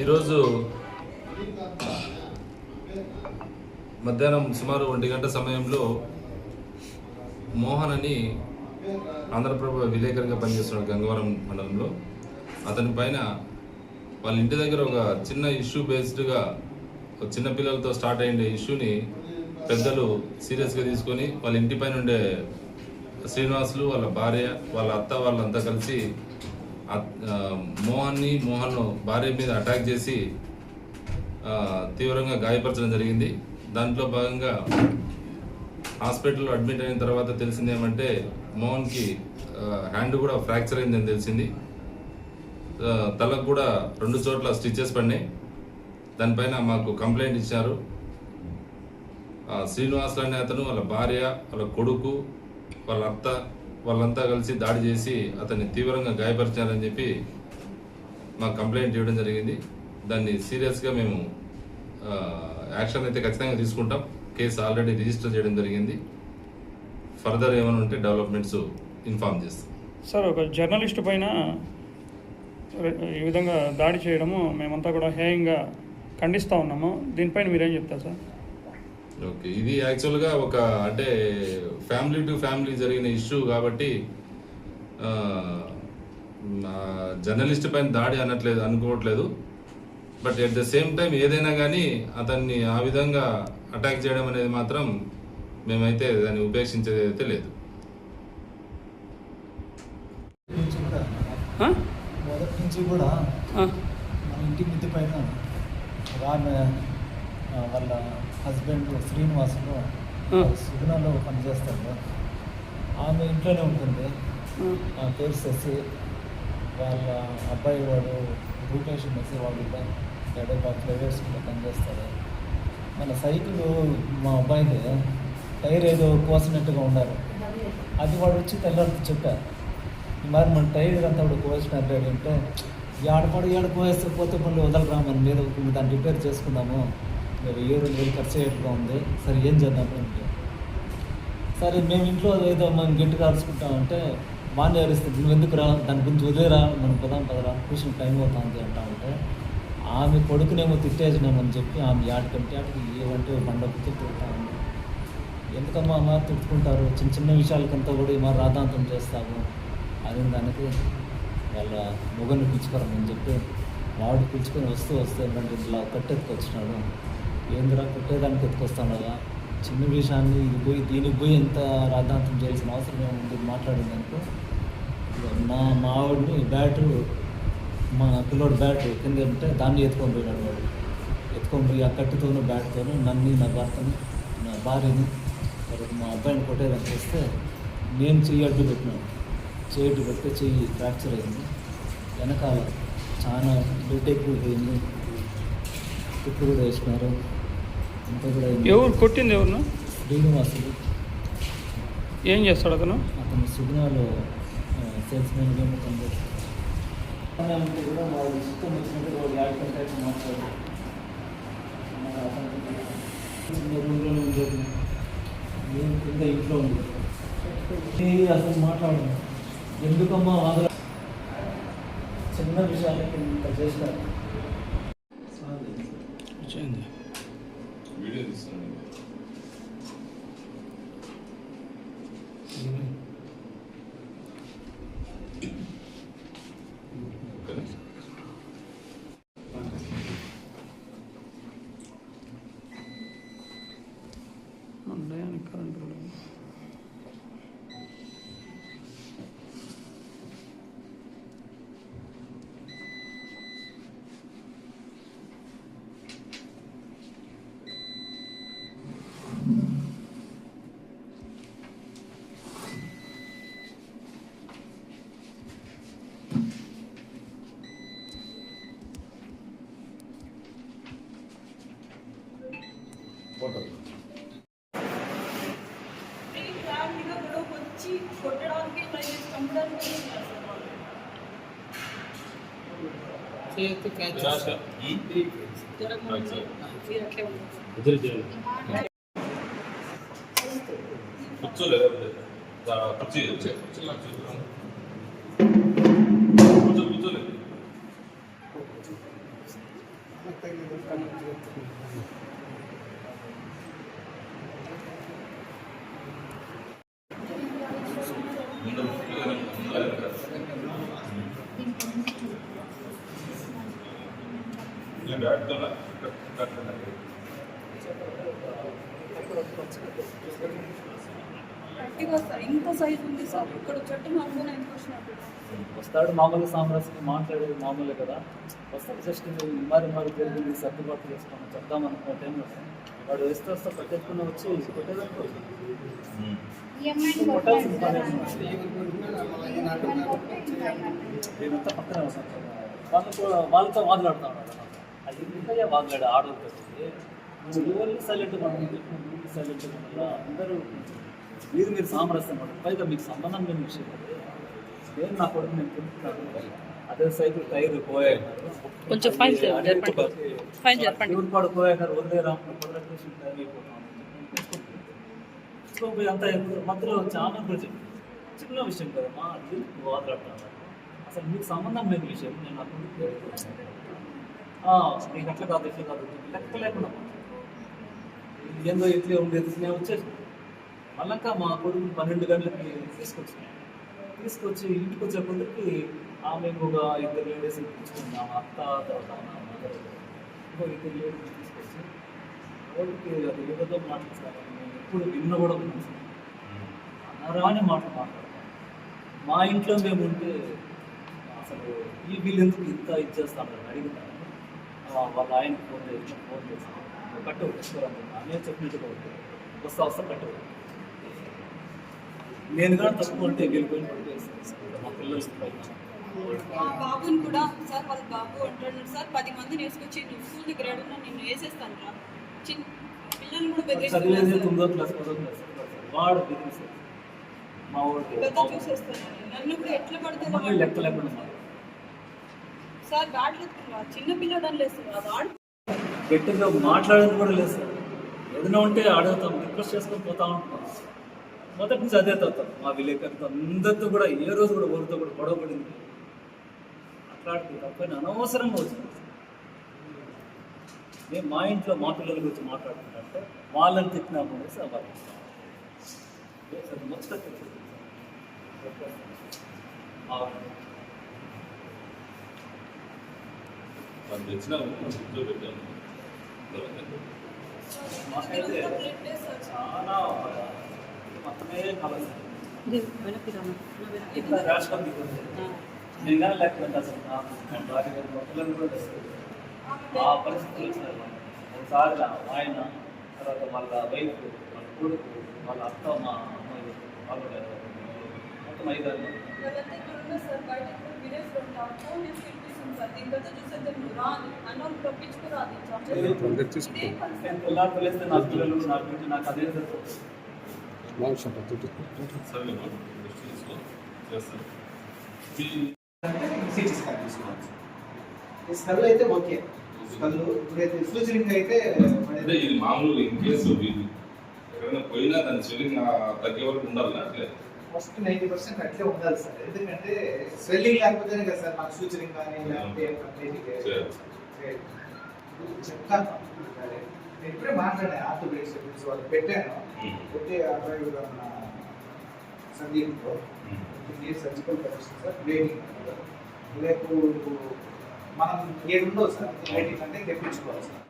ఈరోజు మధ్యాహ్నం సుమారు 1 గంట సమయంలో మోహన్ అని ఆంధ్రప్రభ విలేకరుగా పనిచేస్తున్నాడు గంగవరం మండలంలో. అతని పైన వాళ్ళ ఇంటి దగ్గర ఒక చిన్న ఇష్యూ బేస్డ్గా చిన్న పిల్లలతో స్టార్ట్ అయ్యే ఇష్యూని పెద్దలు సీరియస్గా తీసుకొని వాళ్ళ ఇంటి పైన ఉండే శ్రీనివాసులు, వాళ్ళ భార్య, వాళ్ళ అత్త, వాళ్ళంతా కలిసి మోహన్ భార్య మీద అటాక్ చేసి తీవ్రంగా గాయపరచడం జరిగింది. దాంట్లో భాగంగా హాస్పిటల్లో అడ్మిట్ అయిన తర్వాత తెలిసింది ఏమంటే మోహన్కి హ్యాండ్ కూడా ఫ్రాక్చర్ అయిందని తెలిసింది. తలకు కూడా 2 చోట్ల స్టిచెస్ పడినాయి. దానిపైన మాకు కంప్లైంట్ ఇచ్చారు. శ్రీనివాస్ అనే అతను, వాళ్ళ భార్య, వాళ్ళ కొడుకు, వాళ్ళ అత్త వాళ్ళంతా కలిసి దాడి చేసి అతన్ని తీవ్రంగా గాయపరిచారని చెప్పి మాకు కంప్లైంట్ ఇవ్వడం జరిగింది. దాన్ని సీరియస్గా మేము యాక్షన్ అయితే ఖచ్చితంగా తీసుకుంటాం. కేసు ఆల్రెడీ రిజిస్టర్ చేయడం జరిగింది. ఫర్దర్ ఏమైనా ఉంటే డెవలప్మెంట్స్ ఇన్ఫార్మ్ చేస్తాం. సార్, ఒక జర్నలిస్ట్ పైన ఈ విధంగా దాడి చేయడము మేమంతా కూడా హేయంగా ఖండిస్తూ ఉన్నాము. దీనిపైన మీరేం చెప్తారు సార్? ఓకే, ఇది యాక్చువల్గా ఒక అంటే ఫ్యామిలీ టు ఫ్యామిలీ జరిగిన ఇష్యూ కాబట్టి జర్నలిస్ట్ పైన దాడి అనుకోవట్లేదు. But at the same time ఏదైనా కానీ అతన్ని ఆ విధంగా అటాక్ చేయడం అనేది మాత్రం మేమైతే దాన్ని ఉపేక్షించేది అయితే లేదు. మొదటి నుంచి కూడా మన ఇంటి మిద్ది పైన ఆమె వాళ్ళ హస్బెండ్ శ్రీనివాసులు సుగుణలో పనిచేస్తారు. ఆమె ఇంట్లోనే ఉంటుంది. ఆ పేరు శశి. వాళ్ళ అబ్బాయి వాడు రూపేష్ మెస్సి వాళ్ళు ప్రైవేట్ స్కూల్లో పనిచేస్తారు. మన సైకిల్ మా అబ్బాయిది టైర్ ఏదో కోసినట్టుగా ఉన్నారు. అది వాడు వచ్చి తెల్లారి చెప్పారు, మరి మన టైర్ అంతా కూడా కోసినట్టు అంటే ఏడ కోస్తే పోతే పనులు వదలరా, మన మీద దాన్ని రిపేర్ చేసుకుందాము, 7,000 ఖర్చు అయ్యేట్టుగా ఉంది, సరే ఏం చేద్దాము అంటే సరే మేము ఇంట్లో ఏదో మనం గట్టిగా అరుచుకుంటామంటే బాగానే అరుస్తుంది. నువ్వు ఎందుకు రా, దాని గురించి వదిలేరా, మనం పదరా ట్యూషన్ టైం అవుతుంది అంటా ఉంటే ఆమె కొడుకునేమో తిట్టేసినామని చెప్పి ఆమె ఆటకంటే ఏమంటే బండకు తిట్టుకుంటా ఉంది. ఎందుకమ్మా అమ్మ తిట్టుకుంటారు, చిన్న విషయాలకంతా కూడా మా రాధాంతం చేస్తాము అని దానికి వాళ్ళ మొగన్ని పిలుచుకోరని చెప్పి వాడు పిలుచుకొని వస్తూ ఏంటంటే ఇట్లా కట్టెత్తుకొచ్చినాడు. ఏందిరా కొట్టేదానికి ఎత్తుకొస్తాడగా, చిన్న విషయాన్ని దీనికి పోయి ఎంత రాద్ధాంతం చేయాల్సిన అవసరం ఏముంది మాట్లాడిందనుకో. మా ఆవిడని బ్యాటు, మా పిల్లోడు బ్యాటు కింద ఉంటే దాన్ని ఎత్తుకొని పోయినాడు. వాడు ఎత్తుకొని పోయి ఆ కట్టుతోనూ బ్యాట్తోనూ నన్ను, నా భర్తని, నా భార్యని, తర్వాత మా అబ్బాయిని కొట్టేదానికి వస్తే నేను చెయ్యి అడ్డు పెట్టినాను. చెయ్యి అడ్డు పెడితే చెయ్యి ఫ్రాక్చర్ అయింది. వెనకాల చాలా బ్లడ్ ఎక్కువ పోయింది. కుట్టు కూడా వేసినారు. అంతా కూడా ఎవరు కొట్టింది? ఎవరు? శ్రీనివాసులు. ఏం చేస్తాడు అతను? అతను సుగుణాలో సేల్స్మెన్గా పనిచేస్తాడు. అంటే కూడా వాళ్ళు ఇష్టం వచ్చినట్టు వాళ్ళు యాడ్ మాట్లాడారు. చిన్న రూమ్లోనే ఉండేది, నేను కింద ఇంట్లో ఉంది. అసలు మాట్లాడను, ఎందుకమ్మా వాదన, చిన్న విషయాలకి ఇంత చేస్తారు. వీడియో తీస్తున్నాను. కూర్చోలేదు. గట్టిగా సార్ ఇంత సైజ్ ఉంది సార్ ఇక్కడ చెట్టు మామూలు ఎందుకు వచ్చినట్టు వస్తాడు మామూలుగా సామరస్యంగా మాట్లాడేది మామూలే కదా. వస్తాడు జస్ట్ మరి జరిగింది సర్దుబాటు చేసుకున్నాం చెప్దామనుకున్న టైంలో వాడు వస్తే పట్టేసుకుని వచ్చి కొట్టేదనుకో నేనంతా పక్కనే వస్తాను వాళ్ళతో మాట్లాడుతా ఉన్నాడు. అది ఇంకా మాట్లాడు ఆడవాళ్ళకి వస్తుంది ఎవరికి సైలెంట్గా సైలెంట్గా ఉండాలా అందరూ మీరు సామరస్యం పడదు. పైగా మీకు సంబంధం లేని విషయం అది. నేను నా కొడుకు నేను తింటున్నాను అదే సైకిల్ టైర్ పోయాయి కొంచెం ఫైన్ చెప్పండి ఊరుపాడు పోయాక వదిలే రాకుండా టైం అయిపోతాం అంతా మధ్యలో చాలా చెప్పి చిన్న విషయం కదమ్మా అది వాదలాడుతున్నాను. అసలు మీకు సంబంధం లేని విషయం నేను నా కొడుకు నీకు అట్లా కాదు ఇట్లా కాదు లెక్క లేకుండా ఏందో ఇట్లే ఉండేది నేను వచ్చేసి మళ్ళా మా కొడుకు 12 గంటలకి తీసుకొచ్చి ఇంటికి వచ్చేప్పటికి ఆమె ఇంకొక 2 లేడీస్ తీసుకుంది. ఆమె అత్త తర్వాత ఇంకో 2 లేడీస్ తీసుకొచ్చి వాళ్ళకి అది ఏదో మాట్లాడతాను. నేను ఎప్పుడు విన్న కూడా రాని మాట్లాడతాను. మా ఇంట్లో మేము ఉంటే అసలు ఈ వీళ్ళు ఎందుకు ఇంత ఇచ్చేస్తాను అడిగినాను. వాళ్ళ ఆయనకి ఫోన్ చేస్తాను కట్టు తెచ్చుకోవాలనుకున్నా నేను చెప్పినట్టుగా వస్తా కట్టు నేను కూడా తక్కువ ఉంటే వెళ్ళిపోయిన పడిపోయి మా పిల్లలు మా బాబుని కూడా సార్ వాళ్ళ బాబు అంటున్నాడు సార్ 10 మందిని వేసుకొచ్చి నువ్వు స్కూల్ దగ్గర ఏడున్నా నేను వేసేస్తాను రా చిన్న పిల్లలు కూడా చదివేది బెదిరిస్తారు 9వ క్లాస్ 10వ క్లాస్ వాడు బెదిరిస్తాడు మా వాడు చూసేస్తాను నన్ను కూడా ఎట్లా పడుతుందో లెక్క లేకుండా సార్ గాడ్లు చిన్న పిల్లడు అని లేస్తున్నా వాడు గట్టిగా మాట్లాడేది కూడా లేదు సార్. ఏదైనా ఉంటే అడుగుతాం రిక్వెస్ట్ చేసుకొని పోతా ఉంటాం. మొదటి నుంచి అదే తాగుతాం మా విలేకరుతో అందరితో కూడా ఏ రోజు కూడా ఎవరితో కూడా గొడవ పడింది అట్లాంటి తప్పని అనవసరంగా వచ్చింది. నేను మా ఇంట్లో మా పిల్లల గురించి మాట్లాడుతుంటే వాళ్ళని తిట్టినా కూడా సార్ వాళ్ళు మొత్తం తెచ్చిన పెట్టాను మాకైతే చాలా మొత్తమే కలదు ఇంత రాష్ట్రం నేను కానీ లేకపోతే అసలు నా భార్య గారి పిల్లలు కూడా తెస్తారు. ఆ పరిస్థితులు సార్ ఒకసారి ఆయన తర్వాత వాళ్ళ వైఫ్ వాళ్ళ కొడుకు వాళ్ళ అత్త మా అమ్మాయి వాళ్ళు మొత్తం 5 సార్ బయట విలేజ్ లో ఉంటాం ఫోన్ చేసి పిలిపిస్తుంది సార్ దీని తర్వాత చూసేద్దాం నువ్వు రాదు అన్నోళ్ళు పంపించుకురాదు పిల్లలు తెలిస్తే నా పిల్లలు నా బిడ్డ నాకు అదే స్మెల్ అయితే ఓకే స్మెల్ ఇప్పుడైతే స్విచరింగ్ అయితే అంటే ఇది మామూలుగా ఇన్ కేసు ఎక్కడైనా పోయినా దాని స్వెల్లింగ్ తగ్గే వరకు ఉండాలి అట్లే ఫస్ట్ 90% అట్లే ఉండాలి సార్. ఎందుకంటే స్వెల్లింగ్ లేకపోతేనే కదా సార్ మాకు సూచరింగ్ కానీ లేకపోతే చెప్తాను. నేను ఇప్పుడే మాట్లాడాను ఆర్థోపెడిక్స్ గురించి వాళ్ళు పెట్టాను పెట్టి అబ్బాయి సందీప్తో సర్జికల్ కరెక్షన్ సార్ బ్లేడింగ్ రేపు మనం ఏడుండవు సార్ బ్లేడింగ్ అంటే తెప్పించుకోవాలి సార్.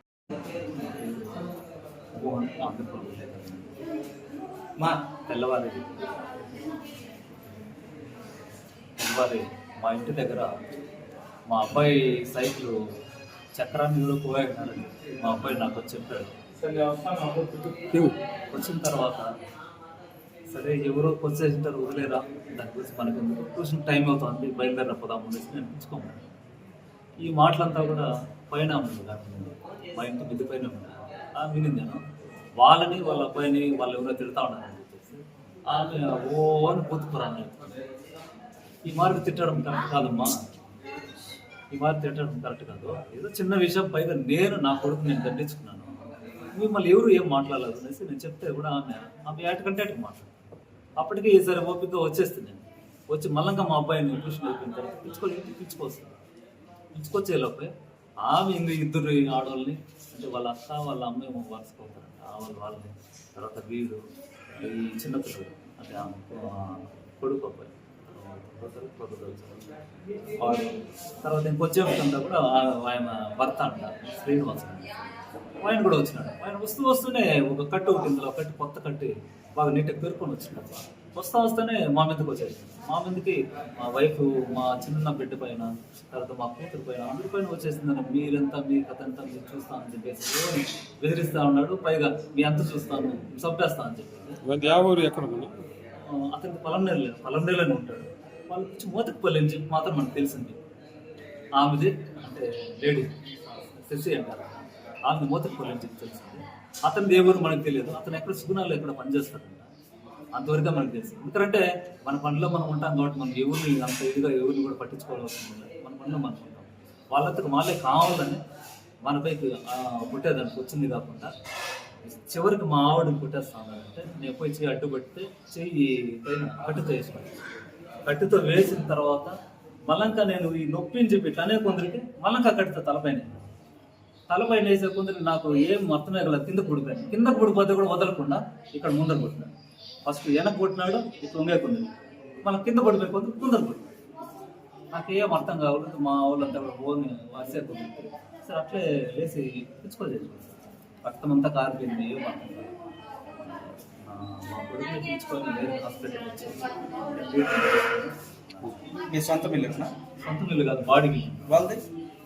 మా తెల్లవారి మా ఇంటి దగ్గర మా అబ్బాయి సైకిల్ చక్రాన్ని కూడా పోయాడని మా అబ్బాయి నాకు వచ్చి చెప్పాడు. వచ్చిన తర్వాత సరే ఎవరో వచ్చేసింటారు వదిలేరా దాని గురించి మనకి ట్యూషన్ టైం అవుతుంది బయలుదేరా పోదాం అనేసి నేను పిలుచుకోమని ఈ మాటలంతా కూడా పైన ఉంది మా ఇంటి మిద్ది పైన ఉంది. వినింది నేను వాళ్ళని వాళ్ళ అబ్బాయిని వాళ్ళు ఎవరో తిడతా ఉన్నారని చెప్పేసి ఆమె ఓ అని బుద్ధుకురాను. ఈ మార్పు తిట్టడం కరెక్ట్ కాదమ్మా, ఈ మార్పు తిట్టడం కరెక్ట్ కాదు. ఏదో చిన్న విషయం పైగా నేను నా కొడుకు నేను దండించుకున్నాను, మిమ్మల్ని ఎవరు ఏం మాట్లాడలేదు అనేసి నేను చెప్తే కూడా ఆమె ఏటకంటే అటు మాట్లాడు. అప్పటికి ఈసారి ఓపికగా వచ్చేస్తుంది. నేను వచ్చి మళ్ళంగా మా అబ్బాయిని ట్యూషన్ అయిపోయిన తర్వాత పిలుచుకొచ్చేలోపే ఆమె ఇంక ఇద్దరు ఆడవాళ్ళని అంటే వాళ్ళ అక్క వాళ్ళ అమ్మ ఏమో వరుసపోతారంట వాళ్ళని తర్వాత వీడు ఈ చిన్నపిల్లడు అంటే కొడుకు అబ్బాయి వాడు తర్వాత ఇంకొచ్చేటంతా కూడా ఆయన భర్త అంట శ్రీనివాస్ ఆయన కూడా వచ్చినాడు. ఆయన వస్తూనే ఒక కట్టు ఇందులో కట్టి కొత్త కట్టి బాగా నీట్గా పేర్కొని వచ్చినాడు. వస్తూనే మా మీదకి వచ్చేది. మా మీదకి మా వైఫ్ మా చిన్న బిడ్డ పైన తర్వాత మా కూతురు పైన అందరి పైన వచ్చేసిందని మీరెంత మీ కథ ఎంత మీరు చూస్తానని చెప్పేసి బెదిరిస్తా ఉన్నాడు. పైగా మీ అంత చూస్తాను చంపేస్తా అని చెప్పి అతనికి పొలంనేలోనే ఉంటాడు. వాళ్ళు కొంచెం మోతకుపల్లి అని చెప్పి మాత్రం మనకు తెలిసింది. ఆమెది అంటే లేడీ శశి అంటారు. ఆమె మోతకుపల్లి అని చెప్పి తెలిసింది. అతని దేవుడు మనకు తెలియదు. అతను ఎక్కడ సుగుణాలు ఎక్కడ పనిచేస్తాడంట. అంతవరకు మనకు తెలుసు. ఎందుకంటే మన పనిలో మనం ఉంటాం కాబట్టి మనం ఎవరిని అంత ఇదిగా ఎవరిని కూడా పట్టించుకోవాల్సి ఉంటుంది. మన పనిలో మనం ఉంటాం. వాళ్ళంతకు వాళ్ళే కావాలని మనపైకి పుట్టేదానికి వచ్చింది కాకుండా చివరికి మా ఆవిడని పుట్టేస్తానంటే నేను పోయి చెయ్యి అడ్డుపడితే చెయ్యి పైన కట్టుతో వేసుకున్నాను. కట్టుతో వేసిన తర్వాత మళ్ళంకా నేను ఈ నొప్పిని చెప్పి ఇట్లానే కొందరికి మళ్ళంకా కట్టుతో తలపైన వేసే కొందరికి నాకు ఏం అర్థమే కదా కిందకు పడిపోయాను. కిందకు పడిపోతే కూడా వదలకుండా ఇక్కడ ముందర కొట్టినాడు. ఫస్ట్ వెనక్కి కొట్టినాడు, ఇక్కడ ఉంగేకుంది. మనం కింద పడిపోయి కొందరు ముందర కొట్టినాడు. నాకేం అర్థం కావలేదు. మా వాళ్ళంతా కూడా ఓని వాసేకుంది. సరే అట్లే వేసి పిచ్చుకోలేదు. రక్తం అంతా కారిపోయింది. ఏం అర్థం కాదు. మా కొడుకుని పిలుచుకొని వేరే హాస్పిటల్కి వచ్చి మీ సొంత మిల్లు కాదు, బాడీకి.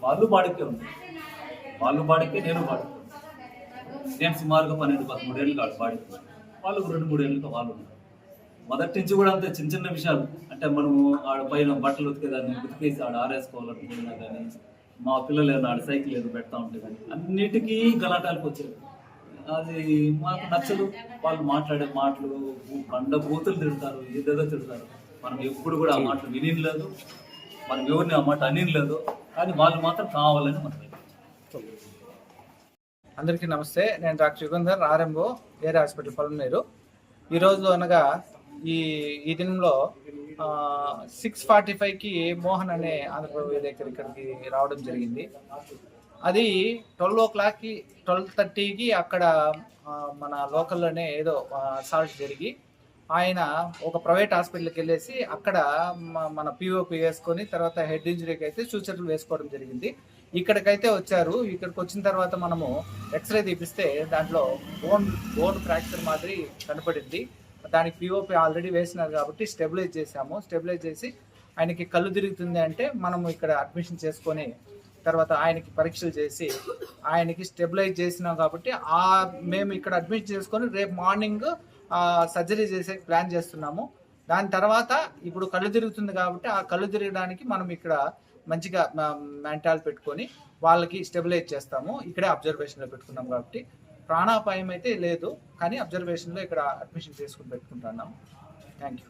వాళ్ళు బాడీకే ఉంది. వాళ్ళు బాడీకే, నేను బాడీకి. నేను సుమారుగా 12-13 ఏళ్ళు కాదు బాడీకి. వాళ్ళకు 2-3 ఏళ్ళుగా వాళ్ళు ఉన్నారు. మొదటి నుంచి కూడా అంతే చిన్న చిన్న విషయాలు అంటే మనము ఆడ పైన బట్టలు ఉతికేదాన్ని ఉతికేసి ఆడ ఆరేసుకోవాలనుకున్నా కానీ మా పిల్లలు ఏమైనా ఆడ సైకిల్ ఏదో పెడతా ఉంటే కానీ అన్నిటికీ గలాటాలకు వచ్చేది. అది మాకు నచ్చదు. వాళ్ళు మాట్లాడే మాటలు బూతులు తిడతారు, ఏదేదో తిడతారు. మనం ఎప్పుడు కూడా ఆ మాటలు వినిలేదు, మనం ఎవరిని ఆ మాట అనిలేదు. కానీ వాళ్ళు మాత్రం కావాలని మనం. అందరికీ నమస్తే. నేను doctor Yugandhar, RMO area hospital Polamneru. ఈరోజు అనగా ఈ దినంలో 6:45కి మోహన్ అనే ఆంధ్రప్రదేశ్ ఇక్కడికి రావడం జరిగింది. అది 12:30కి అక్కడ మన లోకల్లోనే ఏదో అసాల్ట్ జరిగి ఆయన ఒక ప్రైవేట్ హాస్పిటల్కి వెళ్ళేసి అక్కడ మన పిఓపి వేసుకొని తర్వాత హెడ్ ఇంజరీకి అయితే సూచనలు వేసుకోవడం జరిగింది. ఇక్కడికైతే వచ్చారు. ఇక్కడికి వచ్చిన తర్వాత మనము ఎక్స్రే తీపిస్తే దాంట్లో బోన్ ఫ్రాక్చర్ మాదిరి కనపడింది. దానికి పిఓపి ఆల్రెడీ వేసినారు కాబట్టి స్టెబిలైజ్ చేసాము. స్టెబిలైజ్ చేసి ఆయనకి కళ్ళు తిరుగుతుంది అంటే మనము ఇక్కడ అడ్మిషన్ చేసుకొని తర్వాత ఆయనకి పరీక్షలు చేసి ఆయనకి స్టెబిలైజ్ చేసినాం కాబట్టి మేము ఇక్కడ అడ్మిషన్ చేసుకొని రేపు మార్నింగ్ సర్జరీ చేసే ప్లాన్ చేస్తున్నాము. దాని తర్వాత ఇప్పుడు కళ్ళు తిరుగుతుంది కాబట్టి ఆ కళ్ళు తిరగడానికి మనం ఇక్కడ మంచిగా మెంటాల్ పెట్టుకొని వాళ్ళకి స్టెబిలైజ్ చేస్తాము. ఇక్కడే అబ్జర్వేషన్లో పెట్టుకున్నాం కాబట్టి ప్రాణాపాయం అయితే లేదు, కానీ అబ్జర్వేషన్లో ఇక్కడ అడ్మిషన్ చేసుకుని పెట్టుకుంటున్నాము. Thank you.